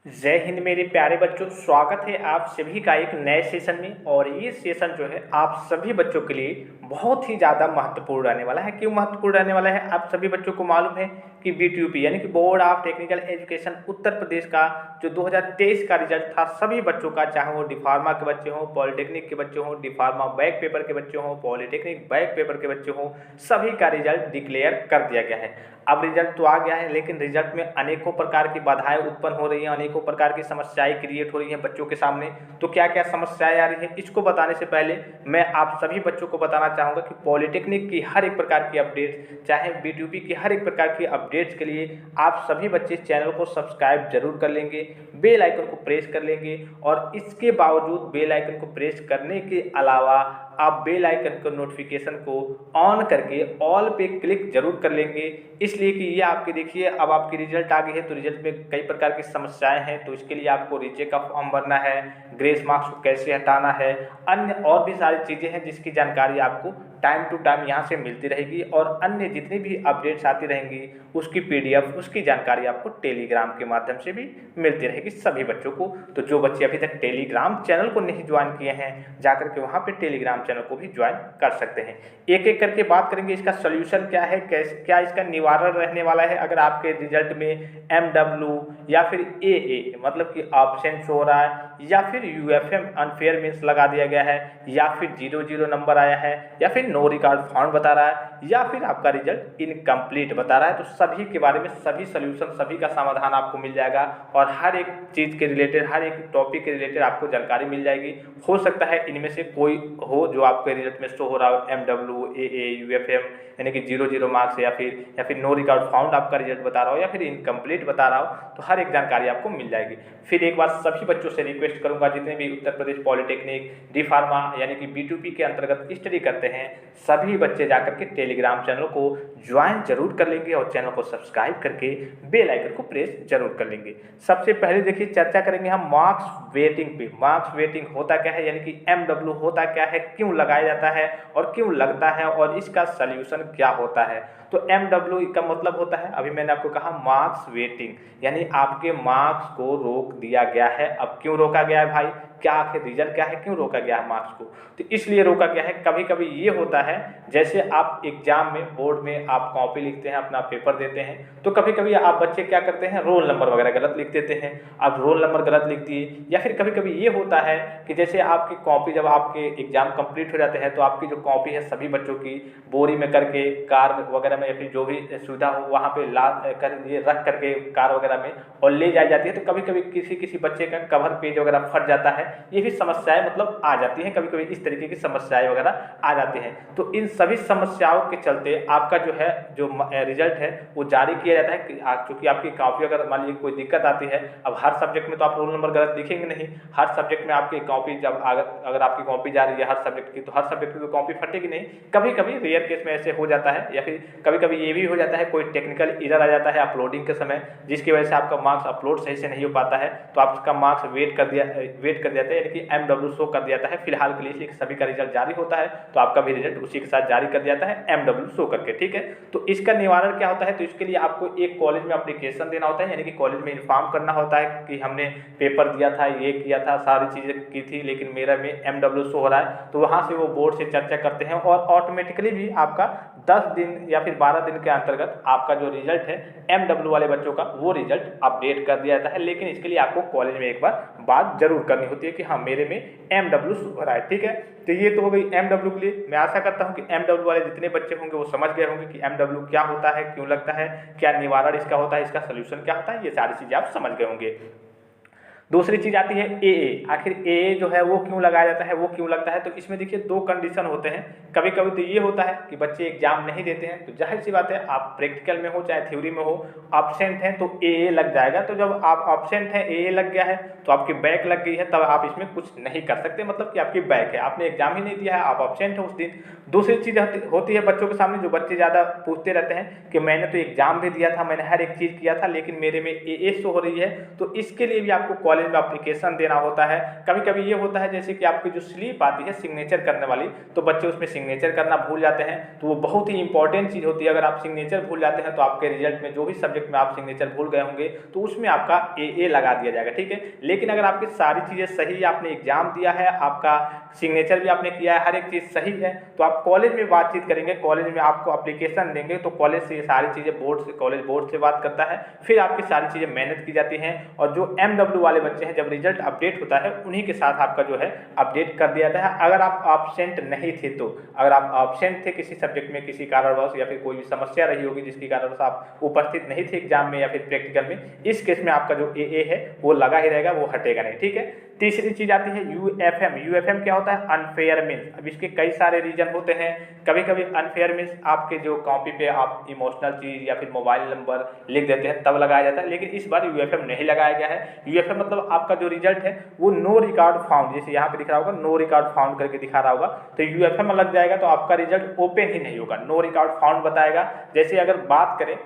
जय हिंद मेरे प्यारे बच्चों। स्वागत है आप सभी का एक नए सेशन में। और ये सेशन जो है आप सभी बच्चों के लिए बहुत ही ज़्यादा महत्वपूर्ण रहने वाला है। क्यों महत्वपूर्ण रहने वाला है? आप सभी बच्चों को मालूम है कि बीटीयूपी यानी कि board of technical education Uttar Pradesh का जो 2023 का रिजल्ट था, सभी बच्चों का, चाहे वो डिफार्मा के बच्चे हों, पॉलिटेक्निक के बच्चे हों, डिफार्मा बैक पेपर के बच्चे हों, पॉलिटेक्निक बैक पेपर के बच्चे हों, सभी का रिजल्ट डिक्लेयर कर दिया गया है। अब रिजल्ट तो आ गया है, लेकिन रिजल्ट में अनेकों प्रकार की बाधाएं उत्पन्न हो रही हैं, अनेकों प्रकार की समस्याएं क्रिएट हो रही हैं बच्चों के सामने। तो क्या क्या समस्याएं आ रही हैं, इसको बताने से पहले मैं आप सभी बच्चों को बताना चाहूँगा कि पॉलिटेक्निक की हर एक प्रकार की अपडेट, चाहे बीटीयूपी की हर एक प्रकार की अपडेट्स के लिए आप सभी बच्चे चैनल को सब्सक्राइब जरूर कर लेंगे, बेल आइकन को प्रेस कर लेंगे। और इसके बावजूद बेल आइकन को प्रेस करने के अलावा आप बेल आइकन को नोटिफिकेशन को ऑन करके ऑल पे क्लिक जरूर कर लेंगे। इसलिए कि ये आपके देखिए अब आपकी रिजल्ट आ गई है, तो रिजल्ट में कई प्रकार की समस्याएं हैं, तो इसके लिए आपको रीचे का फॉर्म भरना है, ग्रेस मार्क्स को कैसे हटाना है, अन्य और भी सारी चीज़ें हैं जिसकी जानकारी आपको टाइम टू टाइम यहाँ से मिलती रहेगी। और अन्य जितनी भी अपडेट्स आती रहेंगी उसकी पीडीएफ, उसकी जानकारी आपको टेलीग्राम के माध्यम से भी मिलती रहेगी सभी बच्चों को। तो जो बच्चे अभी तक टेलीग्राम चैनल को नहीं ज्वाइन किए हैं, जाकर के वहाँ पे टेलीग्राम चैनल को भी ज्वाइन कर सकते हैं। एक एक करके बात करेंगे, इसका सोल्यूशन क्या है, कैसे क्या इसका निवारण रहने वाला है। अगर आपके रिजल्ट में MW या फिर AA मतलब कि ऑप्शन शो हो रहा है, या फिर UFM अनफेयर मीन्स लगा दिया गया है, या फिर 00 नंबर आया है, या फिर नो रिकॉर्ड फाउंड बता रहा है, या फिर आपका रिजल्ट इनकम्प्लीट बता रहा है, तो सभी के बारे में सभी सोल्यूशन, सभी का समाधान आपको मिल जाएगा। और हर एक चीज़ के रिलेटेड, हर एक टॉपिक के रिलेटेड आपको जानकारी मिल जाएगी। हो सकता है इनमें से कोई हो जो आपके रिजल्ट में शो हो रहा हो, MW, AA, UFM यानी कि 00 मार्क्स, या फिर नो रिकॉर्ड फाउंड आपका रिजल्ट बता रहा हो, या फिर इनकम्प्लीट बता रहा हो, तो हर एक जानकारी आपको मिल जाएगी। फिर एक बार सभी बच्चों से रिक्वेस्ट करूंगा, जितने भी Uttar Pradesh polytechnic, D pharma यानी कि बीटीयूपी के अंतर्गत स्टडी करते हैं, सभी बच्चे जाकर के टेलीग्राम चैनल को ज्वाइन जरूर कर लेंगे और चैनल को सब्सक्राइब करके बेल आइकन को प्रेस जरूर कर लेंगे। सबसे पहले देखिए चर्चा करेंगे हम मार्क्स वेटिंग पे। मार्क्स वेटिंग होता क्या है, यानी कि MW होता क्या है, क्यों लगाया जाता है और क्यों लगता है, और इसका सल्यूशन क्या होता है। तो MW का मतलब होता है, अभी मैंने आपको कहा, मार्क्स वेटिंग, यानी आपके मार्क्स को रोक दिया गया है। अब क्यों रोका गया है भाई, क्या आखिर रीजन क्या है, क्यों रोका गया है मार्क्स को? तो इसलिए रोका गया है, कभी कभी ये होता है, जैसे आप एग्जाम में, बोर्ड में आप कॉपी लिखते हैं, अपना पेपर देते हैं, तो कभी कभी आप बच्चे क्या करते हैं, रोल नंबर वगैरह गलत लिख देते हैं। आप रोल नंबर गलत लिख दिए, या फिर कभी कभी ये होता है कि जैसे आपकी कॉपी, जब आपके एग्जाम कंप्लीट हो जाते हैं तो आपकी जो कॉपी है सभी बच्चों की बोरी में करके कार वगैरह में, या फिर जो भी सुविधा हो वहाँ पे ला कर ये रख करके कार वगैरह में और ले जाई जाती है। तो कभी कभी किसी किसी बच्चे का कवर पेज वगैरह फट जाता है, ये भी समस्याएं मतलब आ जाती हैं, कभी कभी इस तरीके की समस्याएं वगैरह आ जाती हैं। तो इन सभी समस्याओं के चलते आपका जो है, जो रिजल्ट है वो जारी किया जाता है कि चूंकि आपकी कॉपी, अगर मान लीजिए कोई दिक्कत आती है, अब हर सब्जेक्ट में तो आप रोल नंबर गलत लिखेंगे नहीं, हर सब्जेक्ट में आपकी कॉपी, जब अगर आपकी कॉपी जा रही है हर सब्जेक्ट की, तो हर सब्जेक्ट की तो कॉपी फटेगी नहीं। कभी कभी रेयर केस में ऐसे हो जाता है, या फिर कभी कभी ये भी हो जाता है, कोई टेक्निकल एरर आ जाता है अपलोडिंग के समय, जिसकी वजह से आपका मार्क्स अपलोड सही से नहीं हो पाता है, तो आपका मार्क्स वेट कर दिया जाता है, यानी कि MW शो कर दिया जाता है फिलहाल के लिए। इसलिए सभी का रिजल्ट जारी होता है तो आपका भी रिजल्ट उसी के साथ जारी कर दिया जाता है MW शो करके, ठीक है। तो इसका निवारण क्या होता है, तो इसके लिए आपको एक कॉलेज में एप्लीकेशन देना होता है, यानी कि कॉलेज में इन्फॉर्म करना होता है कि हमने पेपर दिया था, ये किया था, सारी चीज़ें की थी, लेकिन मेरा में MW शो हो रहा है। तो वहाँ से वो बोर्ड से चर्चा करते हैं और ऑटोमेटिकली भी आपका 10 दिन या फिर 12 दिन के अंतर्गत आपका जो रिजल्ट है MW वाले बच्चों का, वो रिजल्ट अपडेट कर दिया जाता है। लेकिन इसके लिए आपको कॉलेज में एक बार बात जरूर करनी होती है कि हाँ मेरे में MW शो हो रहा है, ठीक है। तो ये तो हो गई MW के लिए। मैं आशा करता हूँ कि MW वाले जितने बच्चे होंगे वो समझ गए होंगे कि MW क्या होता है, क्यों लगता है, क्या निवारण इसका होता है, इसका सोल्यूशन क्या होता है, ये सारी चीज़ें आप समझ गए होंगे। दूसरी चीज़ आती है AA। आखिर AA जो है वो क्यों लगाया जाता है, वो क्यों लगता है? तो इसमें देखिए दो कंडीशन होते हैं। कभी कभी तो ये होता है कि बच्चे एग्जाम नहीं देते हैं, तो जाहिर सी बात है आप प्रैक्टिकल में हो चाहे थ्योरी में हो, एब्सेंट हैं तो AA लग जाएगा। तो जब आप एब्सेंट हैं, AA लग गया है, तो आपकी बैक लग गई है, तब आप इसमें कुछ नहीं कर सकते, मतलब कि आपकी बैक है, आपने एग्जाम ही नहीं दिया है, आप एब्सेंट हो उस दिन। दूसरी चीज़ होती है बच्चों के सामने, जो बच्चे ज़्यादा पूछते रहते हैं कि मैंने तो एग्जाम भी दिया था, मैंने हर एक चीज़ किया था, लेकिन मेरे में AA शो हो रही है। तो इसके लिए भी आपको कॉलेज में एप्लीकेशन देना होता है। कभी कभी ये होता है जैसे कि आपकी जो स्लिप आती है सिग्नेचर करने वाली, तो बच्चे उसमें सिग्नेचर करना भूल जाते हैं, तो वो बहुत ही इंपॉर्टेंट चीज़ होती है। अगर आप सिग्नेचर भूल जाते हैं तो आपके रिजल्ट में जो भी सब्जेक्ट में आप सिग्नेचर भूल गए होंगे तो उसमें आपका ए लगा दिया जाएगा, ठीक है। लेकिन अगर आपकी सारी चीज़ें सही है, आपने एग्जाम दिया है, आपका सिग्नेचर भी आपने किया है, हर एक चीज़ सही है, तो आप कॉलेज में बातचीत करेंगे, कॉलेज में आपको एप्लीकेशन देंगे, तो कॉलेज से ये सारी चीज़ें बोर्ड से, कॉलेज बोर्ड से बात करता है, फिर आपकी सारी चीज़ें मेहनत की जाती हैं। और जो MW वाले बच्चे हैं, जब रिजल्ट अपडेट होता है उन्हीं के साथ आपका जो है अपडेट कर दिया जाता है। अगर आप एब्सेंट नहीं थे, तो अगर आप एब्सेंट थे किसी सब्जेक्ट में किसी कारणवश या फिर कोई भी समस्या रही होगी जिसके कारणवश आप उपस्थित नहीं थे एग्जाम में या फिर प्रैक्टिकल में, इस केस में आपका जो ए है वो लगा ही रहेगा, वो हटेगा नहीं, ठीक है। तीसरी चीज आती है UFM। UFM क्या होता है? Unfair means. अब इसके कई सारे रीजन होते हैं। कभी कभी अनफेयर मीन्स आपके जो कॉपी पे आप इमोशनल चीज या फिर मोबाइल नंबर लिख देते हैं तब लगाया जाता है, लेकिन इस बार UFM नहीं लगाया गया है। UFM मतलब आपका जो रिजल्ट है वो नो रिकॉर्ड फाउंड, जैसे यहाँ पे दिख रहा होगा नो रिकॉर्ड फाउंड करके दिखा रहा होगा, तो UFM लग जाएगा तो आपका रिजल्ट ओपन ही नहीं होगा, नो रिकॉर्ड फाउंड बताएगा। जैसे अगर बात करें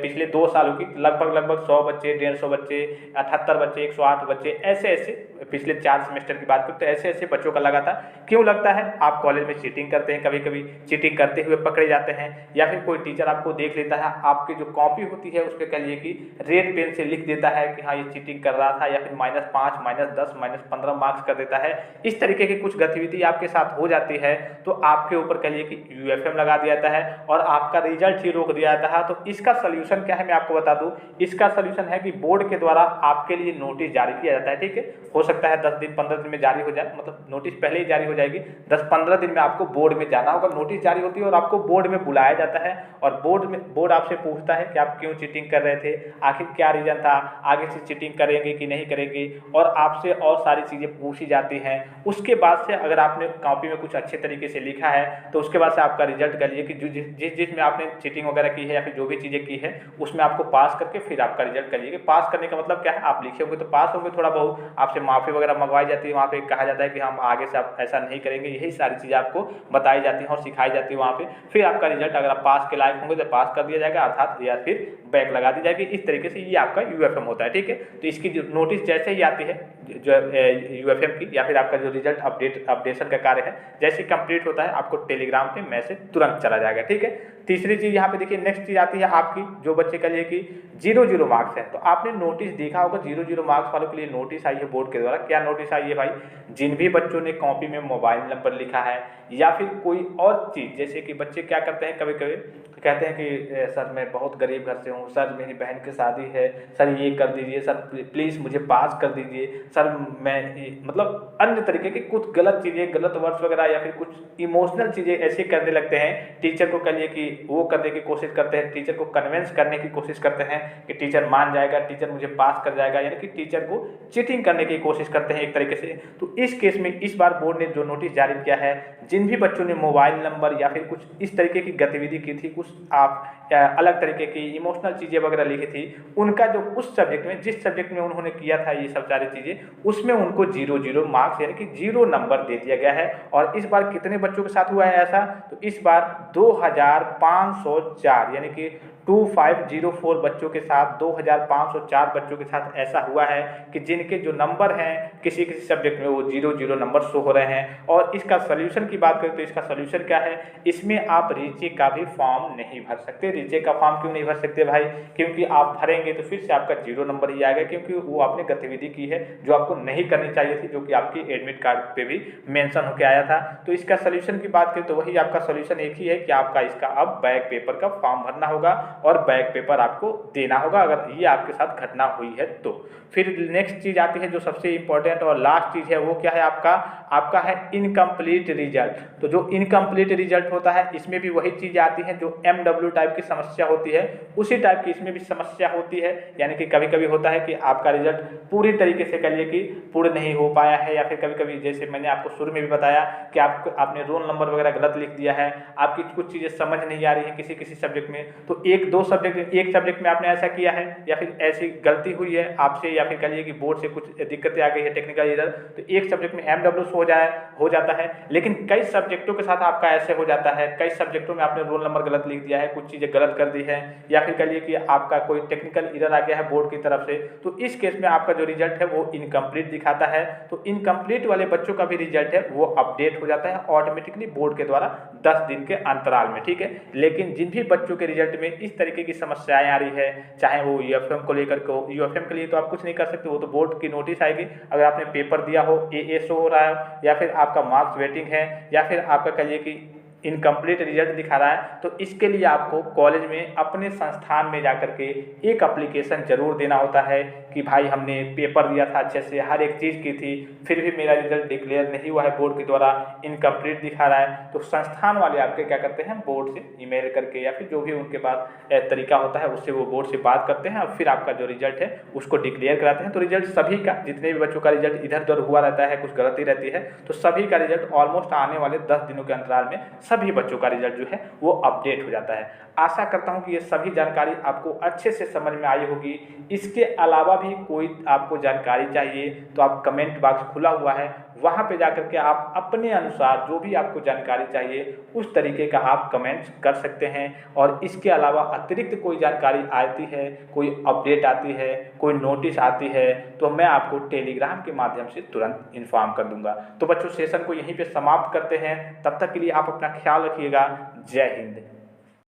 पिछले 2 सालों की, लगभग 100 बच्चे, 150 बच्चे, 78 बच्चे, 108 बच्चे, ऐसे पिछले 4 सेमेस्टर की बात करें तो ऐसे बच्चों का लगा था। क्यों लगता है? आप कॉलेज में चीटिंग करते हैं, कभी कभी चीटिंग करते हुए पकड़े जाते हैं, या फिर कोई टीचर आपको देख लेता है, आपकी जो कॉपी होती है उस पर कहिए कि रेड पेन से लिख देता है कि हाँ ये चीटिंग कर रहा था, या फिर -5, -10, -15 मार्क्स कर देता है। इस तरीके की कुछ गतिविधि आपके साथ हो जाती है तो आपके ऊपर कहिए कि UFM लगा दिया जाता है और आपका रिजल्ट ही रोक दिया जाता है। तो इसका सोल्यूशन क्या है मैं आपको बता दूं। इसका सोल्यूशन है कि बोर्ड के द्वारा आपके लिए नोटिस जारी किया जाता है, ठीक है। हो सकता है 10 दिन 15 दिन में जारी हो जाए, मतलब नोटिस पहले ही जारी हो जाएगी, 10-15 दिन में आपको बोर्ड में जाना होगा। नोटिस जारी होती है और आपको बोर्ड में बुलाया जाता है और बोर्ड आपसे पूछता है कि आप क्यों चीटिंग कर रहे थे, आखिर क्या रीजन था, आगे से चीटिंग करेंगे कि नहीं करेंगे, और आपसे और सारी चीज़ें पूछी जाती हैं। उसके बाद से अगर आपने कॉपी में कुछ अच्छे तरीके से लिखा है तो उसके बाद से आपका रिजल्ट करिए कि जिसमें आपने चीटिंग वगैरह की है या फिर जो भी चीज़ें की है उसमें आपको पास करके फिर आपका रिजल्ट करिए। कि पास करने का मतलब क्या है, आप लिखे होंगे तो पास होंगे, थोड़ा बहुत आपसे माफ़ी वगैरह मंगवाई जाती है, वहाँ पे कहा जाता है कि हम आगे से आप ऐसा नहीं करेंगे, यही सारी चीज़ें आपको बताई जाती हैं और सिखाई जाती है वहाँ पे। फिर आपका रिजल्ट अगर आप पास के लायक होंगे तो पास कर दिया जाएगा, अर्थात या फिर बैक लगा दी जाएगी। इस तरीके से ये आपका UFM होता है, ठीक है। तो इसकी जो नोटिस जैसे ही आती है जो UFM की, या फिर आपका जो रिजल्ट अपडेशन का कार्य है जैसे कंप्लीट होता है आपको टेलीग्राम पे मैसेज तुरंत चला जाएगा, ठीक है। तीसरी चीज़ यहाँ पे देखिए, नेक्स्ट चीज़ आती है आपकी जो बच्चे के लिए कि 0-0 मार्क्स है। तो आपने नोटिस देखा होगा 0-0 मार्क्स वालों के लिए नोटिस आई है बोर्ड के द्वारा। क्या नोटिस आई है भाई? जिन भी बच्चों ने कॉपी में मोबाइल नंबर लिखा है या फिर कोई और चीज़, जैसे कि बच्चे क्या करते हैं, कभी कभी कहते हैं कि सर मैं बहुत गरीब घर से हूँ, सर मेरी बहन की शादी है, सर ये कर दीजिए, सर प्लीज़ मुझे पास कर दीजिए, सर मैं मतलब अन्य तरीके की कुछ गलत चीज़ें, गलत वर्ड्स वगैरह या फिर कुछ इमोशनल चीज़ें ऐसे करने लगते हैं। टीचर को कहिए कि वो करने की कोशिश करते हैं, टीचर को कन्विंस करने की कोशिश करते हैं कि टीचर मान जाएगा, टीचर मुझे पास कर जाएगा, यानी कि टीचर को चीटिंग करने की कोशिश करते हैं एक तरीके से। तो इस केस में इस बार बोर्ड ने जो नोटिस जारी किया है, जिन भी बच्चों ने मोबाइल नंबर या फिर कुछ इस तरीके की गतिविधि की थी, कुछ आप अलग तरीके की इमोशनल चीज़ें वगैरह लिखी थी, उनका जो उस सब्जेक्ट में, जिस सब्जेक्ट में उन्होंने किया था ये सब सारी चीज़ें, उसमें उनको 0-0 मार्क्स यानी कि 0 नंबर दे दिया गया है। और इस बार कितने बच्चों के साथ हुआ है ऐसा? तो इस बार 2504 यानी कि 2504 बच्चों के साथ, 2504 बच्चों के साथ ऐसा हुआ है कि जिनके जो नंबर हैं किसी किसी सब्जेक्ट में वो 0-0 नंबर शो हो रहे हैं। और इसका सोल्यूशन की बात करें तो इसका सोल्यूशन क्या है, इसमें आप रीचे का भी फॉर्म नहीं भर सकते। रीचे का फॉर्म क्यों नहीं भर सकते भाई? क्योंकि आप भरेंगे तो फिर से आपका 0 नंबर ही आएगा, क्योंकि वो आपने गतिविधि की है जो आपको नहीं करनी चाहिए थी, जो कि आपकी एडमिट कार्ड पे भी मेंशन होकर आया था। तो इसका सोल्यूशन की बात करें तो वही आपका सोल्यूशन एक ही है कि आपका इसका अब बैक पेपर का फॉर्म भरना होगा और बैक पेपर आपको देना होगा, अगर ये आपके साथ घटना हुई है तो। फिर नेक्स्ट चीज़ आती है जो सबसे इंपॉर्टेंट और लास्ट चीज़ है, वो क्या है आपका है इनकम्प्लीट रिजल्ट। तो जो इनकम्प्लीट रिजल्ट होता है इसमें भी वही चीज़ आती है जो MW टाइप की समस्या होती है, उसी टाइप की इसमें भी समस्या होती है। यानी कि कभी कभी होता है कि आपका रिजल्ट पूरी तरीके से कहिए कि पूर्ण नहीं हो पाया है, या फिर कभी कभी जैसे मैंने आपको शुरू में भी बताया कि आपने रोल नंबर वगैरह गलत लिख दिया है, आपकी कुछ चीज़ें समझ नहीं आ रही है किसी किसी सब्जेक्ट में, तो एक सब्जेक्ट में आपने ऐसा किया है या फिर ऐसी गलती हुई है आपसे, या फिर कहिए कि बोर्ड से कुछ दिक्कतें आ गई है, टेक्निकल एरर, तो एक सब्जेक्ट में MW हो जाता है। लेकिन कई सब्जेक्टों के साथ आपका ऐसे हो जाता है, कई सब्जेक्टों में आपने रोल नंबर गलत लिख दिया है, कुछ चीज़ें गलत कर दी है, या फिर कह लीजिए कि आपका कोई टेक्निकल एरर आ गया है बोर्ड की तरफ से, तो इस केस में आपका जो रिजल्ट है वो इनकम्प्लीट दिखाता है। तो इनकम्प्लीट वाले बच्चों का भी रिजल्ट है वो अपडेट हो जाता है ऑटोमेटिकली बोर्ड के द्वारा 10 दिन के अंतराल में, ठीक है। लेकिन जिन भी बच्चों के रिजल्ट में इस तरीके की समस्याएं आ रही है, चाहे वो यूएफएम को लेकर के हो, यूएफएम के लिए तो आप कुछ नहीं कर सकते, वो तो बोर्ड की नोटिस आएगी। अगर आपने पेपर दिया हो, ए शो हो रहा है, या फिर आपका मार्क्स वेटिंग है, या फिर आपका कहिए कि इनकम्प्लीट रिजल्ट दिखा रहा है, तो इसके लिए आपको कॉलेज में अपने संस्थान में जाकर के एक एप्लीकेशन जरूर देना होता है कि भाई हमने पेपर दिया था अच्छे से, हर एक चीज़ की थी, फिर भी मेरा रिजल्ट डिक्लेयर नहीं हुआ है बोर्ड के द्वारा, इनकम्प्लीट दिखा रहा है। तो संस्थान वाले आपके क्या करते हैं, बोर्ड से ईमेल करके या फिर जो भी उनके पास तरीका होता है उससे वो बोर्ड से बात करते हैं और फिर आपका जो रिजल्ट है उसको डिक्लेयर कराते हैं। तो रिजल्ट सभी का, जितने भी बच्चों का रिजल्ट इधर उधर हुआ रहता है, कुछ गलती रहती है, तो सभी का रिजल्ट ऑलमोस्ट आने वाले 10 दिनों के अंतराल में सभी बच्चों का रिजल्ट जो है वो अपडेट हो जाता है। आशा करता हूं कि ये सभी जानकारी आपको अच्छे से समझ में आई होगी। इसके अलावा भी कोई आपको जानकारी चाहिए तो आप कमेंट बॉक्स खुला हुआ है, वहां पे जाकर के आप अपने अनुसार जो भी आपको जानकारी चाहिए उस तरीके का आप कमेंट्स कर सकते हैं। और इसके अलावा अतिरिक्त कोई जानकारी आती है, कोई अपडेट आती है, कोई नोटिस आती है, तो मैं आपको टेलीग्राम के माध्यम से तुरंत इन्फॉर्म कर दूंगा। तो बच्चों सेशन को यहीं पे समाप्त करते हैं, तब तक के लिए आप अपना ख्याल रखिएगा। जय हिंद।